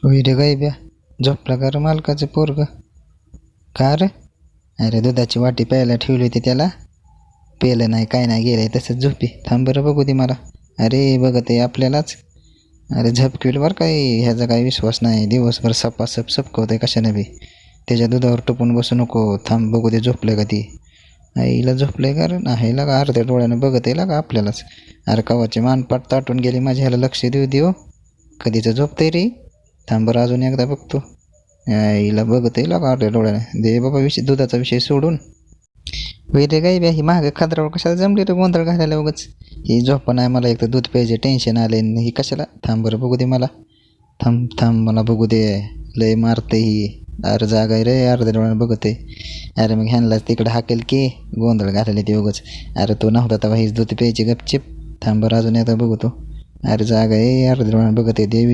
होय रे गायब्या, झोपला का रे मालकाचं पोरग? का रे? अरे दुधाची वाटी प्यायला ठेवली होती त्याला, पेलं नाही काय नाही, गेलंय तसंच झोपी. थांब बरं बघू दे मला. अरे बघत आहे आपल्यालाच. अरे झपकेल बरं, काही ह्याचा काही विश्वास नाही. दिवसभर सपासप सपकवतंय कशाने बी. त्याच्या दुधावर टपून बसू नको. थांब बघू दे झोपलं का ती. आईला झोपलंय का रे? नाही का अर्ध्या डोळ्यानं बघत आहे का आपल्यालाच. अरे कवाची मानपाट ताटून गेली माझ्या, ह्याला लक्ष देऊ देऊ. कधीचं झोपतंय रे. थांब बरं अजून एकदा बघतो. आईला बघत आहे का अर्ध्या डोळ्यानं. दे बाबा विषय, दुधाचा विषय सोडून. वैरे गाई बी ही महाग खाद्रावर कशाला जमली रे गोंधळ घालायला उगाच. ही झोप नाही मला, एक तर दूध प्यायचे टेन्शन आले. ही कशाला. थांब बरं बघू दे मला. थांब थांब मला बघू दे. लय मारते ही. अरे जागा आहे रे, अर्ध्या डोळ्यानं बघत आहे. अरे मग ह्यांनाच तिकडे हाकेल की गोंधळ घालायला ते उगाच. अरे तो नव्हता तेव्हा हीच दूध प्यायची गपचिप. थांब बरं अजून एकदा बघतो. अरे जागा आहे, अर्ध्या डोळ्यानं बघत आहे. देवी